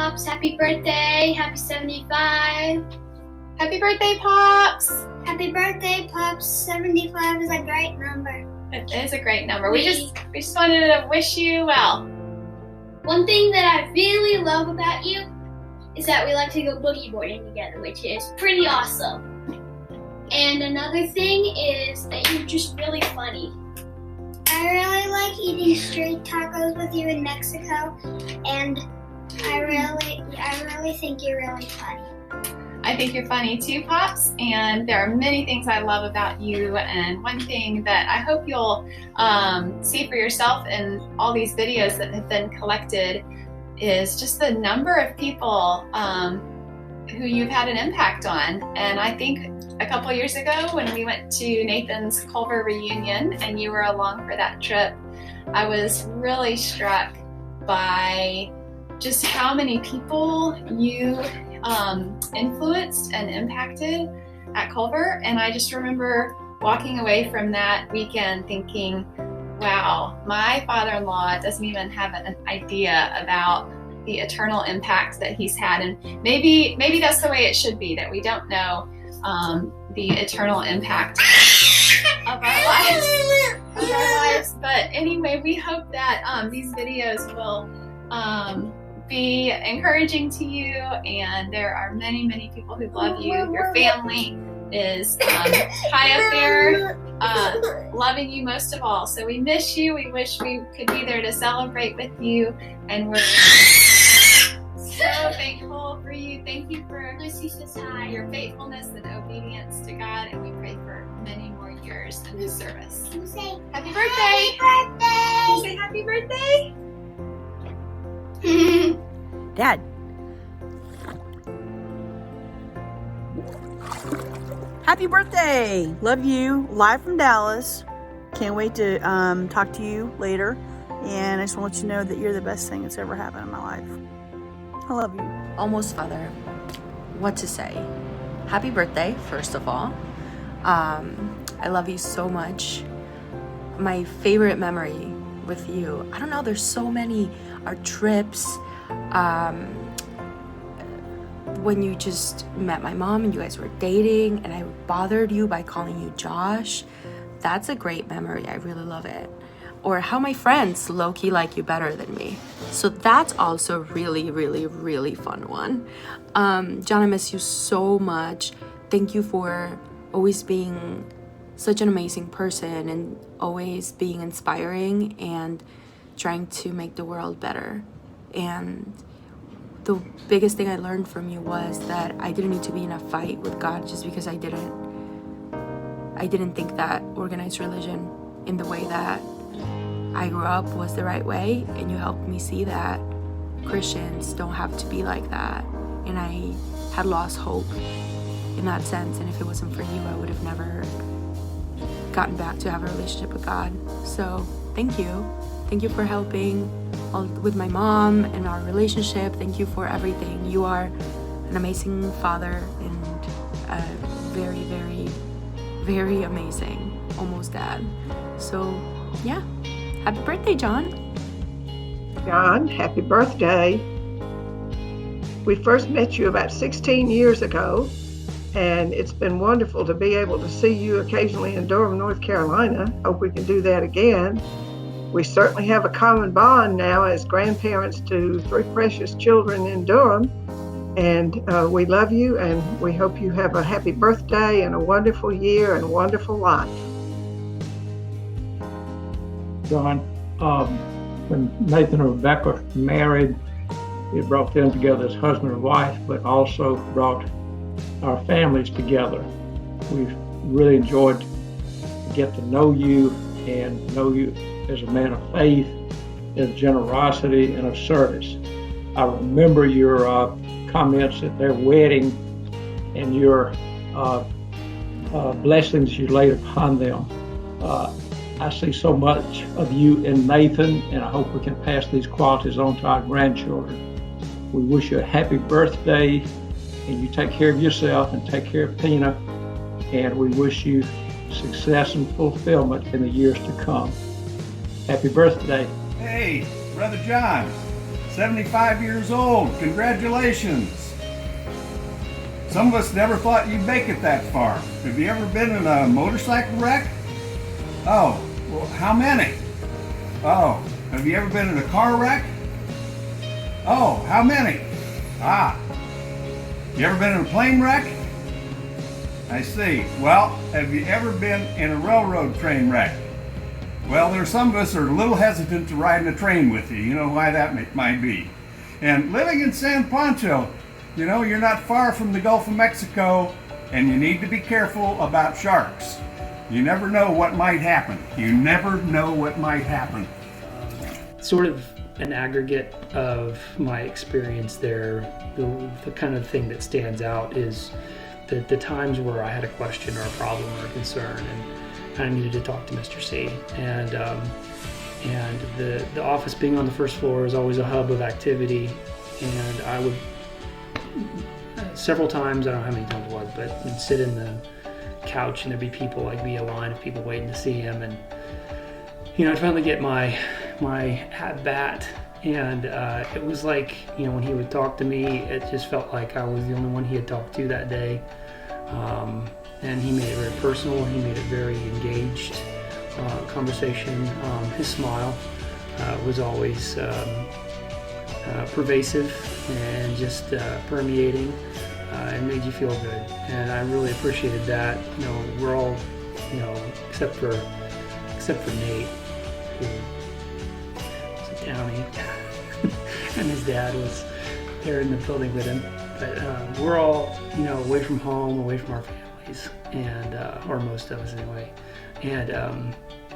Pops. Happy birthday. Happy 75. Happy birthday, Pops. Happy birthday, Pops. 75 is a great number. It is a great number. We just wanted to wish you well. One thing that I really love about you is that we like to go boogie boarding together, which is pretty awesome. And another thing is that you're just really funny. I really like eating street tacos with you in Mexico, and I really think you're really funny. I think you're funny too, Pops, and there are many things I love about you, and one thing that I hope you'll see for yourself in all these videos that have been collected is just the number of people who you've had an impact on. And I think a couple years ago when we went to Nathan's Culver reunion and you were along for that trip, I was really struck by just how many people you influenced and impacted at Culver. And I just remember walking away from that weekend thinking, wow, my father-in-law doesn't even have an idea about the eternal impact that he's had. And maybe that's the way it should be, that we don't know the eternal impact of our lives. But anyway, we hope that these videos will be encouraging to you, and there are many, many people who love you. Your family is high up there, loving you most of all. So we miss you. We wish we could be there to celebrate with you, and we're so thankful for you. Thank you for your faithfulness and obedience to God, and we pray for many more years in His service. Say Happy birthday! Happy birthday! Say happy birthday! Dad. Happy birthday! Love you. Live from Dallas. Can't wait to talk to you later. And I just want to let you know that you're the best thing that's ever happened in my life. I love you. Almost father, what to say? Happy birthday, first of all. I love you so much. My favorite memory with you, I don't know, there's so many. Our trips, when you just met my mom and you guys were dating and I bothered you by calling you Josh, that's a great memory. I really love it. Or how my friends low-key like you better than me. So that's also really, really, really fun one. John, I miss you so much. Thank you for always being such an amazing person and always being inspiring and trying to make the world better. And the biggest thing I learned from you was that I didn't need to be in a fight with God just because I didn't think that organized religion in the way that I grew up was the right way, and you helped me see that Christians don't have to be like that. And I had lost hope in that sense, and if it wasn't for you, I would have never gotten back to have a relationship with God. So thank you. Thank you for helping with my mom and our relationship. Thank you for everything. You are an amazing father and a very, very, very amazing almost dad. So yeah, happy birthday, John. John, happy birthday. We first met you about 16 years ago, and it's been wonderful to be able to see you occasionally in Durham, North Carolina. Hope we can do that again. We certainly have a common bond now as grandparents to 3 precious children in Durham, and we love you, and we hope you have a happy birthday and a wonderful year and a wonderful life. John, when Nathan and Rebecca married, it brought them together as husband and wife, but also brought our families together. We've really enjoyed to get to know you and know you as a man of faith, of generosity, and of service. I remember your comments at their wedding and your blessings you laid upon them. I see so much of you in Nathan, and I hope we can pass these qualities on to our grandchildren. We wish you a happy birthday, and you take care of yourself and take care of Tina, and we wish you success and fulfillment in the years to come. Happy birthday. Hey, Brother John, 75 years old. Congratulations. Some of us never thought you'd make it that far. Have you ever been in a motorcycle wreck? Oh, well, how many? Oh, have you ever been in a car wreck? Oh, how many? Ah. You ever been in a plane wreck? I see. Well, have you ever been in a railroad train wreck? Well, there's some of us are a little hesitant to ride in a train with you. You know why that might be. And living in San Pancho, you know, you're not far from the Gulf of Mexico, and you need to be careful about sharks. You never know what might happen. You never know what might happen. Sort of an aggregate of my experience there, the kind of thing that stands out is the times where I had a question or a problem or a concern and I needed to talk to Mr. C. And the office being on the first floor is always a hub of activity, and I would several times, I don't know how many times it was, but I'd sit in the couch and there'd be people, like be a line of people waiting to see him, and I'd finally get my at bat, and it was like, when he would talk to me, it just felt like I was the only one he had talked to that day. And he made it very personal. He made it very engaged conversation. His smile was always pervasive and just permeating, and made you feel good. And I really appreciated that. We're all, except for Nate, who was a townie, and his dad was there in the building with him. But we're all, away from home, away from our families, and or most of us anyway. And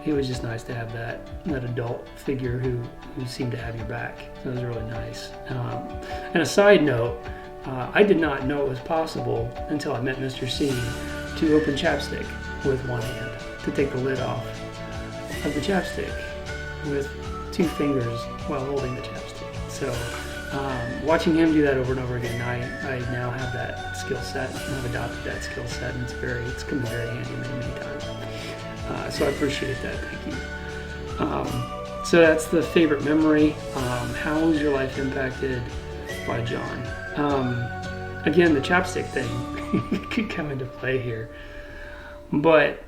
it was just nice to have that adult figure who seemed to have your back. So it was really nice. And a side note, I did not know it was possible until I met Mr. C to open chapstick with one hand, to take the lid off of the chapstick with 2 fingers while holding the chapstick. So watching him do that over and over again, I now have that skill set, and I've adopted that skill set, and it's come in very handy many times. So I appreciate that, thank you. So that's the favorite memory. How was your life impacted by John? Again, the chapstick thing could come into play here. But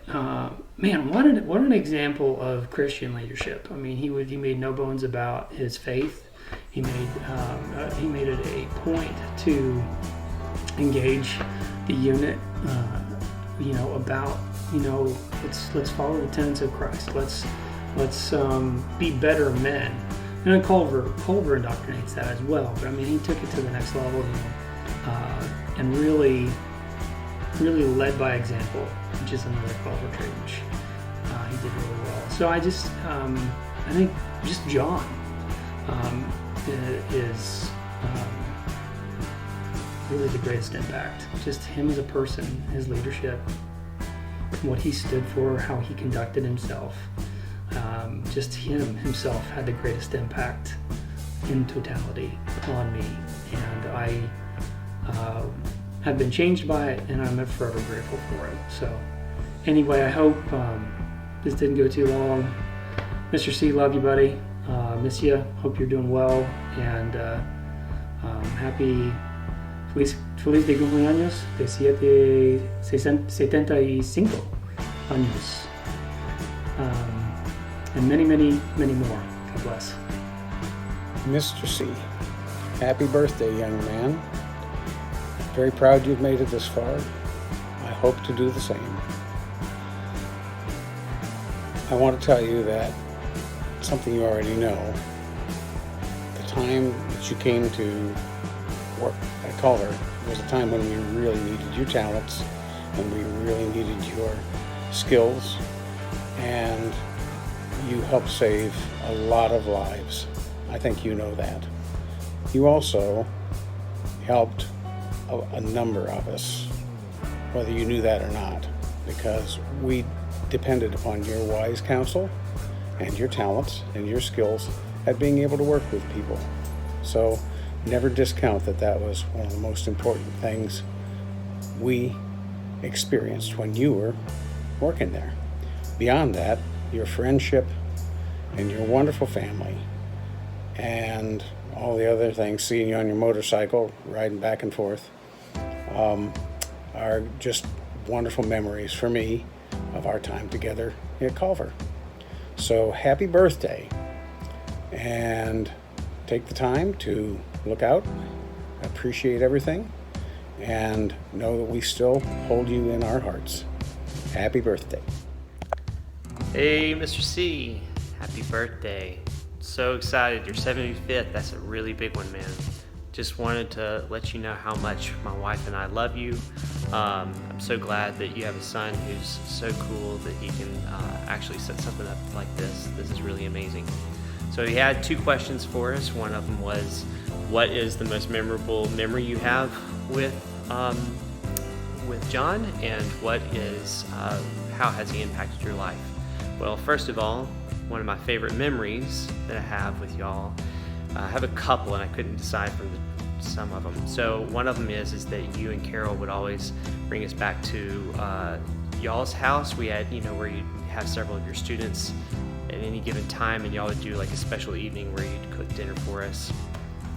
man, what an example of Christian leadership. I mean, he made no bones about his faith. He made it a point to engage the unit. About let's follow the tenets of Christ. Let's be better men. And then Culver indoctrinates that as well. But I mean, he took it to the next level, and really led by example, which is another Culver trait, which he did really well. So I think just John is really the greatest impact. Just him as a person, his leadership, what he stood for, how he conducted himself. Just himself had the greatest impact in totality on me, and I have been changed by it, and I'm forever grateful for it. So anyway, I hope this didn't go too long. Mr. C, love you, buddy. Miss you. Hope you're doing well, and happy Feliz de cumpleaños de 75 años. And many, many, many more. God bless. Mr. C, happy birthday, young man. Very proud you've made it this far. I hope to do the same. I want to tell you that something you already know. The time that you came to work at Culver was a time when we really needed your talents, and we really needed your skills, and you helped save a lot of lives. I think you know that. You also helped a number of us, whether you knew that or not, because we depended upon your wise counsel and your talents and your skills at being able to work with people. So never discount that was one of the most important things we experienced when you were working there. Beyond that, your friendship and your wonderful family and all the other things, seeing you on your motorcycle, riding back and forth, are just wonderful memories for me of our time together at Culver. So happy birthday, and take the time to look out, appreciate everything, and know that we still hold you in our hearts. Happy birthday. Hey, Mr. C, happy birthday. So excited, your 75th, that's a really big one, man. Just wanted to let you know how much my wife and I love you. I'm so glad that you have a son who's so cool that he can actually set something up like this. This is really amazing. So he had 2 questions for us. One of them was, what is the most memorable memory you have with John, and what is, how has he impacted your life? Well, first of all, one of my favorite memories that I have with y'all, I have a couple and I couldn't decide from some of them. So one of them is that you and Carol would always bring us back to y'all's house. We had, where you'd have several of your students at any given time, and y'all would do like a special evening where you'd cook dinner for us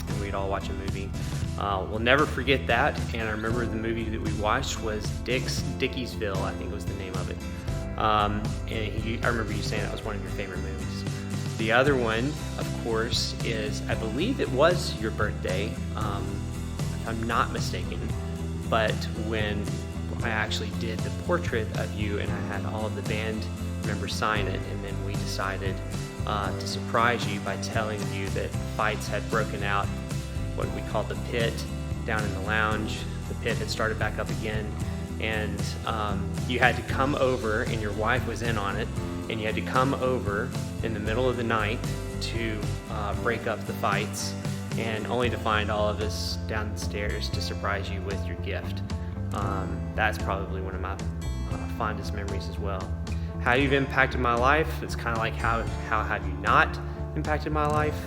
and we'd all watch a movie. We'll never forget that, and I remember the movie that we watched was Dickiesville, I think was the name of it. And I remember you saying that was one of your favorite movies. The other one, of course, is, I believe it was your birthday, if I'm not mistaken, but when I actually did the portrait of you and I had all of the band members sign it, and then we decided to surprise you by telling you that fights had broken out, what we called the pit, down in the lounge. The pit had started back up again, and you had to come over, and your wife was in on it, and you had to come over in the middle of the night to break up the fights, and only to find all of us downstairs to surprise you with your gift. That's probably one of my fondest memories as well. How you've impacted my life, it's kind of like how have you not impacted my life?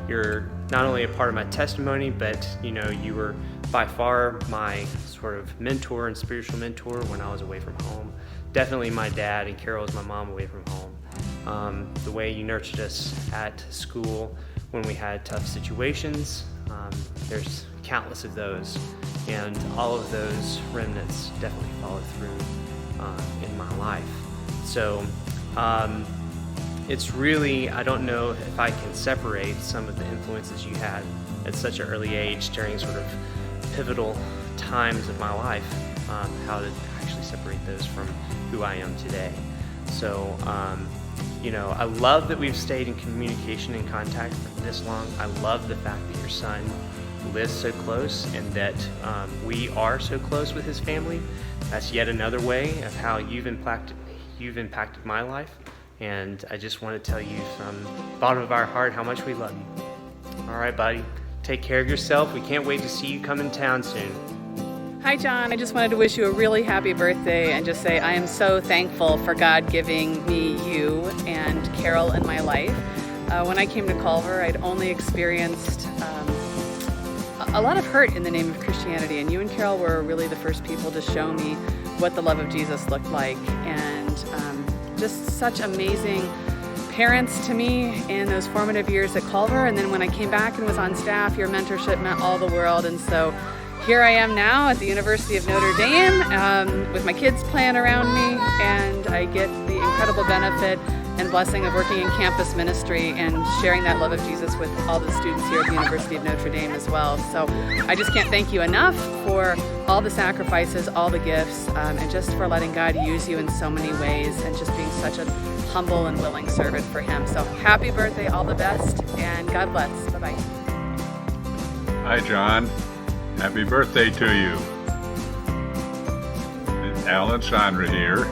You're not only a part of my testimony, but you were by far my sort of mentor and spiritual mentor when I was away from home. Definitely my dad, and Carol was my mom away from home. The way you nurtured us at school when we had tough situations, there's countless of those, and all of those remnants definitely followed through in my life. So it's really, I don't know if I can separate some of the influences you had at such an early age during sort of pivotal times of my life, how to actually separate those from who I am today. So, I love that we've stayed in communication and contact for this long. I love the fact that your son lives so close, and that we are so close with his family. That's yet another way of how you've impacted my life. And I just want to tell you from the bottom of our heart how much we love you. All right, buddy. Take care of yourself. We can't wait to see you come in town soon. Hi, John. I just wanted to wish you a really happy birthday and just say I am so thankful for God giving me you and Carol in my life. When I came to Culver, I'd only experienced a lot of hurt in the name of Christianity, and you and Carol were really the first people to show me what the love of Jesus looked like, and just such amazing parents to me in those formative years at Culver. And then when I came back and was on staff, your mentorship meant all the world. And so here I am now at the University of Notre Dame with my kids playing around me, and I get the incredible benefit and blessing of working in campus ministry and sharing that love of Jesus with all the students here at the University of Notre Dame as well. So I just can't thank you enough for all the sacrifices, all the gifts, and just for letting God use you in so many ways, and just being such a humble and willing servant for Him. So happy birthday, all the best, and God bless. Bye-bye. Hi, John. Happy birthday to you. It's Alan Sandra here.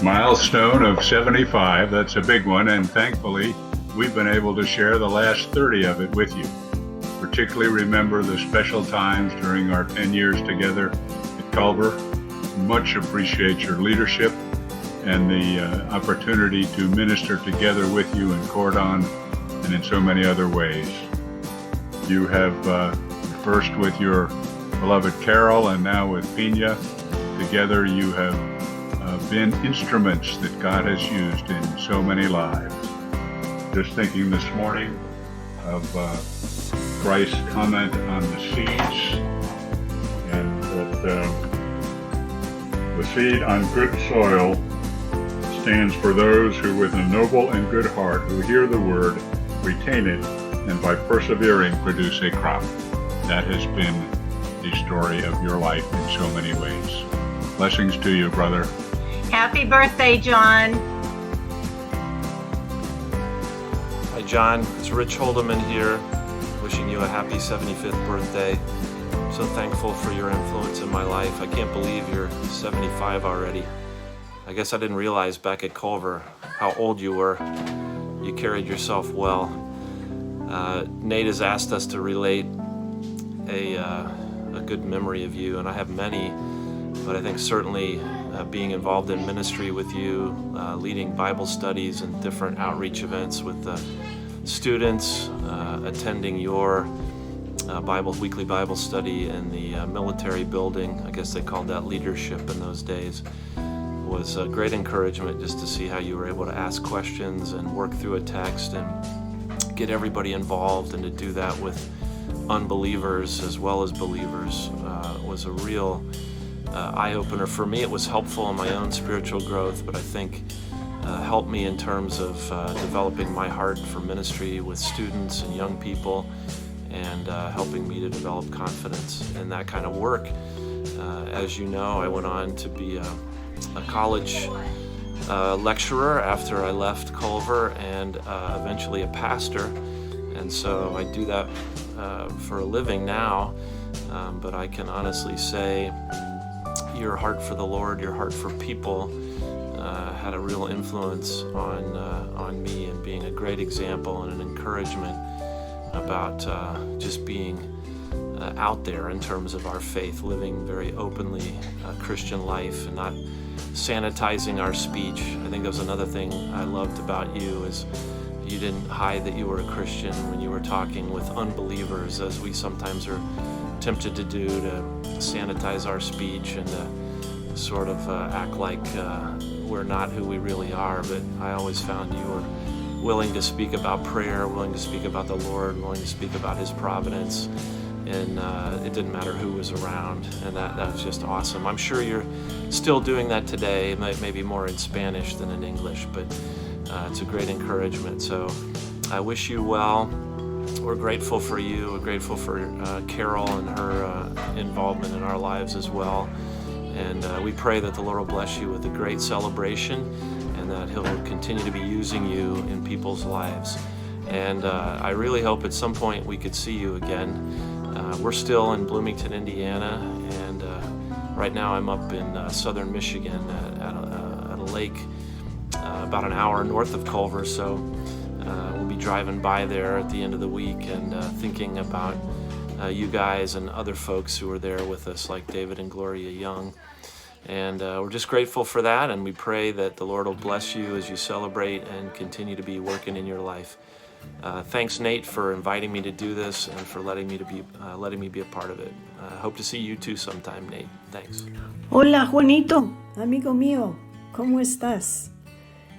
Milestone of 75, that's a big one, and thankfully we've been able to share the last 30 of it with you. Particularly remember the special times during our 10 years together at Culver. Much appreciate your leadership and the opportunity to minister together with you in Cordon and in so many other ways. You have, first with your beloved Carol and now with Pina, together you have been instruments that God has used in so many lives. just thinking this morning of Christ's comment on the seeds, and that the seed on good soil stands for those who with a noble and good heart who hear the word, retain it, and by persevering produce a crop. That has been the story of your life in so many ways. Blessings to you, brother. Happy birthday, John. Hi, John. It's Rich Holdeman here, wishing you a happy 75th birthday. I'm so thankful for your influence in my life. I can't believe you're 75 already. I guess I didn't realize back at Culver how old you were. You carried yourself well. Nate has asked us to relate a good memory of you, and I have many, but I think certainly being involved in ministry with you, leading Bible studies and different outreach events with students, attending your weekly Bible study in the military building, I guess they called that leadership in those days, was a great encouragement just to see how you were able to ask questions and work through a text and get everybody involved, and to do that with unbelievers as well as believers was a real eye-opener for me. It was helpful in my own spiritual growth, but I think helped me in terms of developing my heart for ministry with students and young people, and helping me to develop confidence in that kind of work. As you know, I went on to be a college lecturer after I left Culver, and eventually a pastor, and so I do that for a living now, but I can honestly say your heart for the Lord, your heart for people had a real influence on me, and being a great example and an encouragement about just being out there in terms of our faith, living very openly Christian life and not sanitizing our speech. I think that was another thing I loved about you, is you didn't hide that you were a Christian when you were talking with unbelievers, as we sometimes are tempted to do, to sanitize our speech and to sort of act like we're not who we really are. But I always found you were willing to speak about prayer, willing to speak about the Lord, willing to speak about His providence, and it didn't matter who was around, and that was just awesome. I'm sure you're still doing that today, maybe more in Spanish than in English, but it's a great encouragement. So I wish you well. We're grateful for you. We're grateful for Carol and her involvement in our lives as well. And we pray that the Lord will bless you with a great celebration, and that He'll continue to be using you in people's lives. And I really hope at some point we could see you again. We're still in Bloomington, Indiana, and right now I'm up in southern Michigan at a lake about an hour north of Culver. So we'll be driving by there at the end of the week and thinking about you guys and other folks who are there with us, like David and Gloria Young. And we're just grateful for that, and we pray that the Lord will bless you as you celebrate and continue to be working in your life. Thanks, Nate, for inviting me to do this and for letting me be a part of it. Hope to see you too sometime, Nate. Thanks. Hola, Juanito, amigo mío, ¿cómo estás?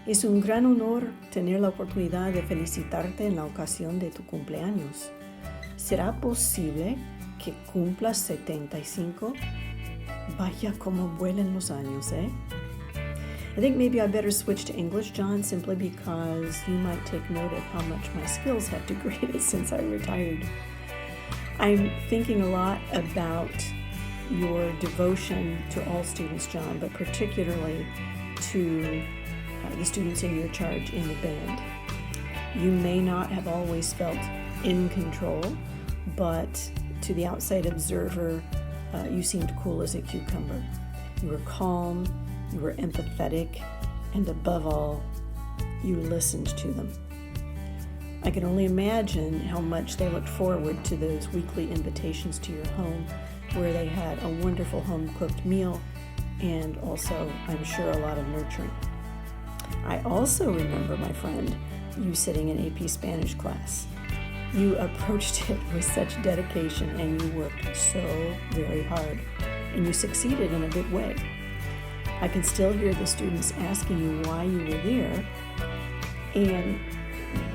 Es un gran honor tener la oportunidad de felicitarte en la ocasión de tu cumpleaños. ¿Será posible que cumplas 75? Vaya como vuelan los años, eh? I think maybe I better switch to English, John, simply because you might take note of how much my skills have degraded since I retired. I'm thinking a lot about your devotion to all students, John, but particularly to the students in your charge in the band. You may not have always felt in control, but to the outside observer, you seemed cool as a cucumber. You were calm, you were empathetic, and above all, you listened to them. I can only imagine how much they looked forward to those weekly invitations to your home, where they had a wonderful home-cooked meal and also, I'm sure, a lot of nurturing. I also remember, my friend, you sitting in AP Spanish class. You approached it with such dedication, and you worked so very hard, and you succeeded in a big way. I can still hear the students asking you why you were there, and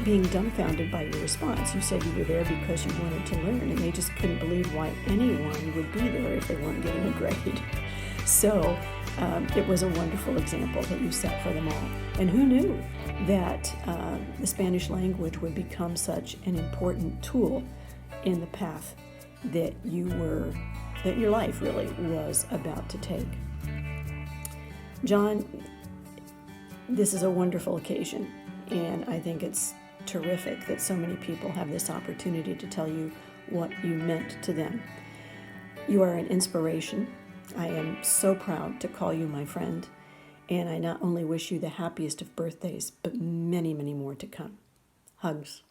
being dumbfounded by your response. You said you were there because you wanted to learn, and they just couldn't believe why anyone would be there if they weren't getting a grade. So it was a wonderful example that you set for them all. And who knew that the Spanish language would become such an important tool in the path that that your life really was about to take. John, this is a wonderful occasion, and I think it's terrific that so many people have this opportunity to tell you what you meant to them. You are an inspiration. I am so proud to call you my friend, and I not only wish you the happiest of birthdays, but many, many more to come. Hugs.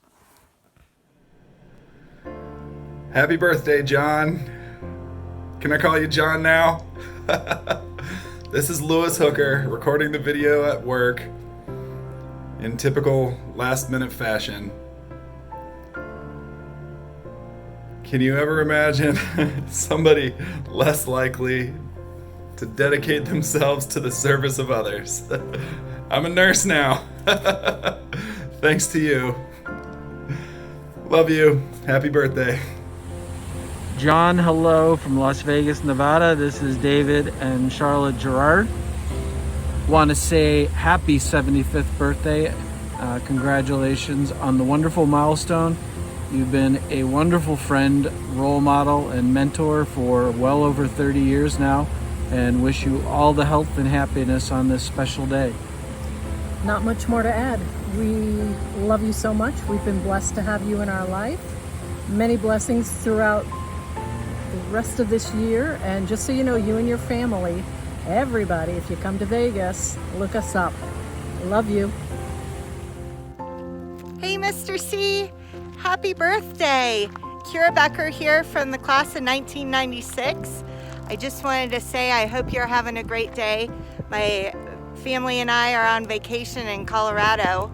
Happy birthday, John. Can I call you John now? This is Lewis Hooker recording the video at work in typical last-minute fashion. Can you ever imagine somebody less likely to dedicate themselves to the service of others? I'm a nurse now. Thanks to you. Love you. Happy birthday. John, hello from Las Vegas, Nevada. This is David and Charlotte Gerard. Want to say happy 75th birthday. Congratulations on the wonderful milestone. You've been a wonderful friend, role model, and mentor for well over 30 years now, and wish you all the health and happiness on this special day. Not much more to add. We love you so much. We've been blessed to have you in our life. Many blessings throughout the rest of this year, and just so you know, you and your family, everybody, if you come to Vegas, look us up. Love you. Hey, Mr. C. Happy birthday. Kira Becker here from the class of 1996. I just wanted to say I hope you're having a great day. My family and I are on vacation in Colorado,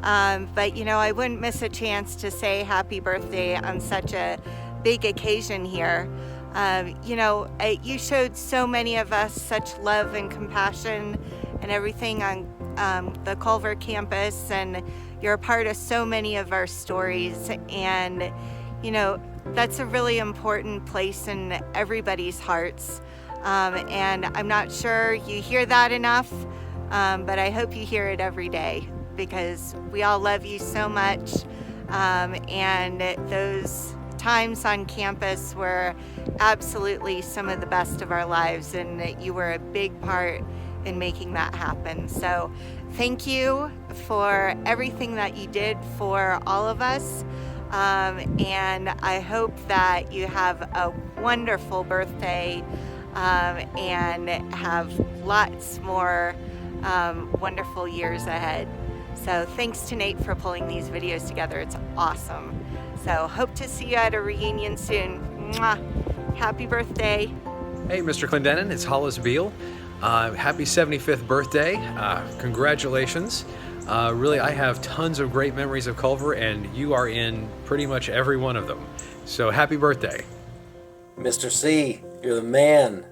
but you know, I wouldn't miss a chance to say happy birthday on such a big occasion here. You know, you showed so many of us such love and compassion and everything on the Culver campus, and you're a part of so many of our stories, and you know, that's a really important place in everybody's hearts, and I'm not sure you hear that enough, but I hope you hear it every day, because we all love you so much, and those times on campus were absolutely some of the best of our lives, and you were a big part in making that happen. So thank you for everything that you did for all of us, and I hope that you have a wonderful birthday, and have lots more wonderful years ahead. So thanks to Nate for pulling these videos together. It's awesome. So hope to see you at a reunion soon. Mwah. Happy birthday. Hey, Mr. Clendenin, it's Hollis Beal. Happy 75th birthday. Congratulations. Really, I have tons of great memories of Culver, and you are in pretty much every one of them. So happy birthday. Mr. C, you're the man.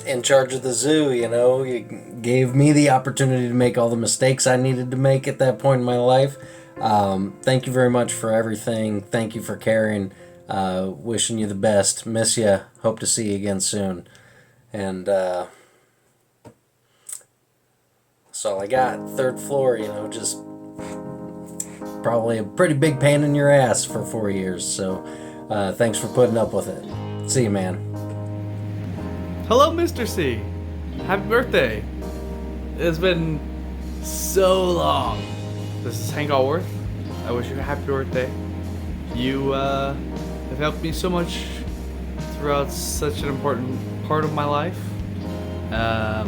In charge of the zoo, you know, you gave me the opportunity to make all the mistakes I needed to make at that point in my life. Thank you very much for everything. Thank you for caring. Wishing you the best. Miss you. Hope to see you again soon. And that's all I got. Third floor, you know, just probably a pretty big pain in your ass for 4 years. So thanks for putting up with it. See you, man. Hello, Mr. C. Happy birthday. It's been so long. This is Hank Allworth. I wish you a happy birthday. You have helped me so much throughout such an important part of my life. I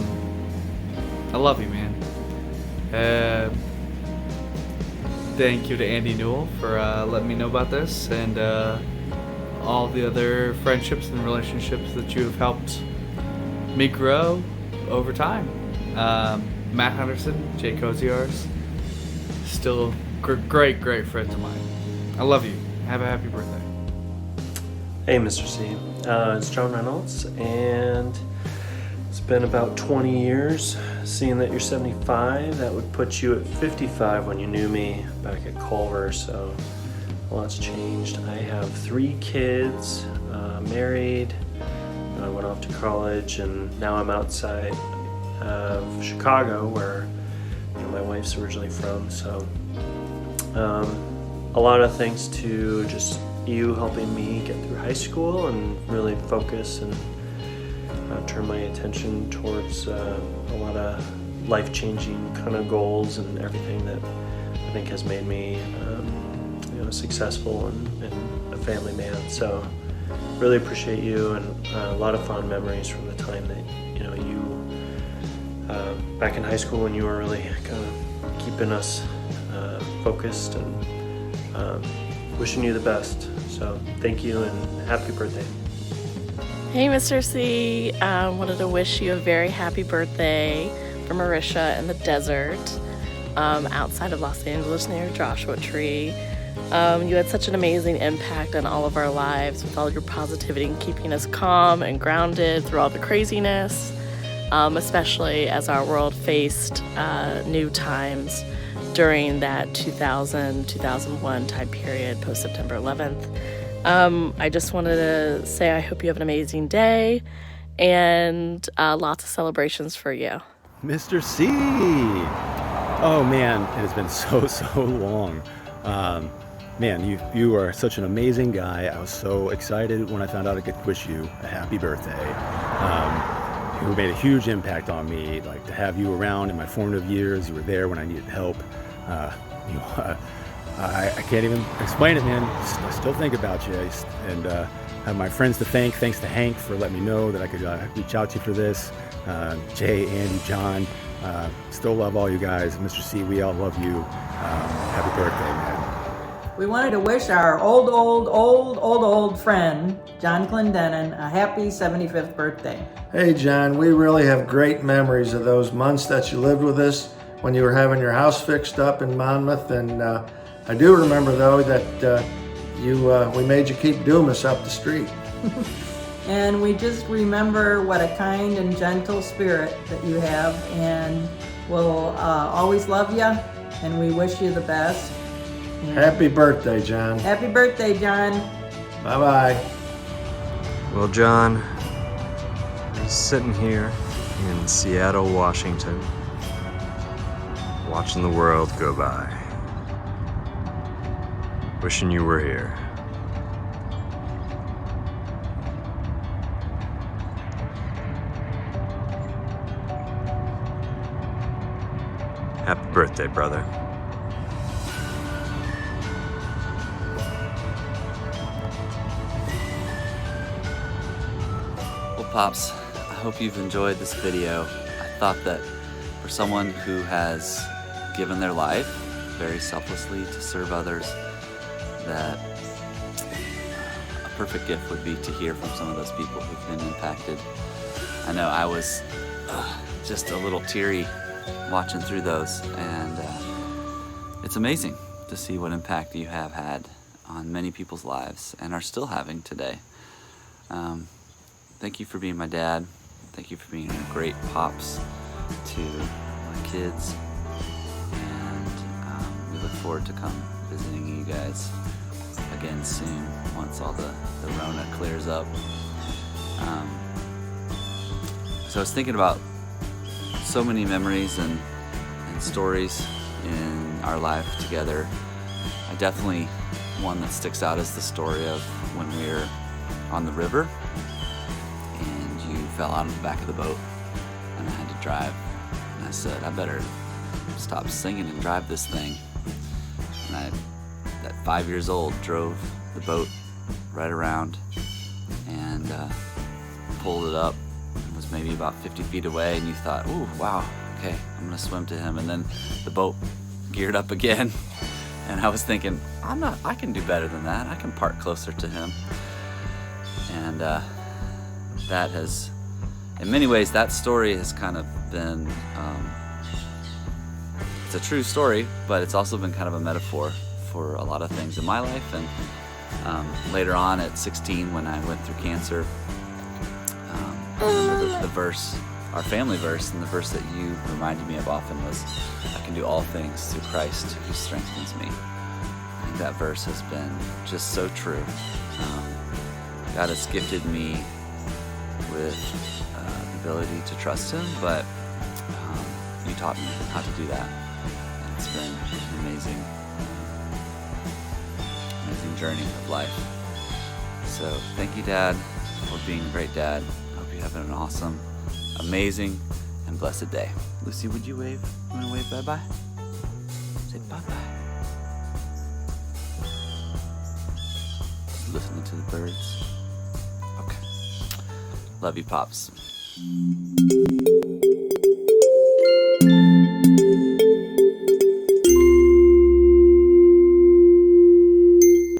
love you, man. Thank you to Andy Newell for letting me know about this, and all the other friendships and relationships that you have helped me grow over time. Matt Henderson, Jay Koziars, still great friends of mine. I love you. Have a happy birthday. Hey, Mr. C. It's John Reynolds, and it's been about 20 years. Seeing that you're 75, that would put you at 55 when you knew me back at Culver, so a lot's changed. I have 3 kids, married, I went off to college, and now I'm outside of Chicago, where my wife's originally from, so a lot of thanks to just you helping me get through high school and really focus and turn my attention towards a lot of life-changing kind of goals and everything that I think has made me successful and a family man. So really appreciate you, and a lot of fond memories from the time that you back in high school when you were really kind of keeping us focused, and wishing you the best. So thank you and happy birthday. Hey Mr. C, wanted to wish you a very happy birthday from Marisha in the desert outside of Los Angeles near Joshua Tree. You had such an amazing impact on all of our lives with all your positivity and keeping us calm and grounded through all the craziness, especially as our world faced new times during that 2000-2001 time period post September 11th. I just wanted to say I hope you have an amazing day and lots of celebrations for you. Mr. C! Oh man, it has been so long. Man, you are such an amazing guy. I was so excited when I found out I could wish you a happy birthday. You made a huge impact on me, like to have you around in my formative years. You were there when I needed help. I can't even explain it, man. I still think about you, and have my friends to thank. Thanks to Hank for letting me know that I could reach out to you for this. Jay, Andy, John, still love all you guys. Mr. C, we all love you. Happy birthday, man. We wanted to wish our old friend, John Clendenin, a happy 75th birthday. Hey, John, we really have great memories of those months that you lived with us when you were having your house fixed up in Monmouth, and I do remember, though, that we made you keep Dumas up the street. And we just remember what a kind and gentle spirit that you have, and we'll always love you, and we wish you the best. And happy birthday, John. Happy birthday, John. Bye-bye. Well, John, I'm sitting here in Seattle, Washington, watching the world go by. Wishing you were here. Happy birthday, brother. Well, Pops, I hope you've enjoyed this video. I thought that for someone who has given their life very selflessly to serve others, that a perfect gift would be to hear from some of those people who've been impacted. I know I was just a little teary watching through those, and it's amazing to see what impact you have had on many people's lives and are still having today. Thank you for being my dad. Thank you for being a great pops to my kids, and we look forward to come visiting you guys again soon once all the Rona clears up. So I was thinking about so many memories and stories in our life together. Definitely one that sticks out is the story of when we were on the river and you fell out of the back of the boat and I had to drive. And I said, I better stop singing and drive this thing. And I, at 5 years old, drove the boat right around and pulled it up. It was maybe about 50 feet away, and you thought, ooh, wow, okay, I'm gonna swim to him. And then the boat geared up again, and I was thinking, I can do better than that. I can park closer to him. And that has, in many ways, that story has kind of been, it's a true story, but it's also been kind of a metaphor for a lot of things in my life. And later on at 16, when I went through cancer, the verse our family verse, and the verse that you reminded me of often was, I can do all things through Christ who strengthens me. I think that verse has been just so true. God has gifted me with the ability to trust Him, but you taught me how to do that. And it's been an amazing journey of life. So thank you, Dad, for being a great dad. I hope you have an awesome, amazing, and blessed day. Lucy, would you wave? You want to wave bye-bye? Say bye-bye. Listening to the birds. Okay. Love you, Pops.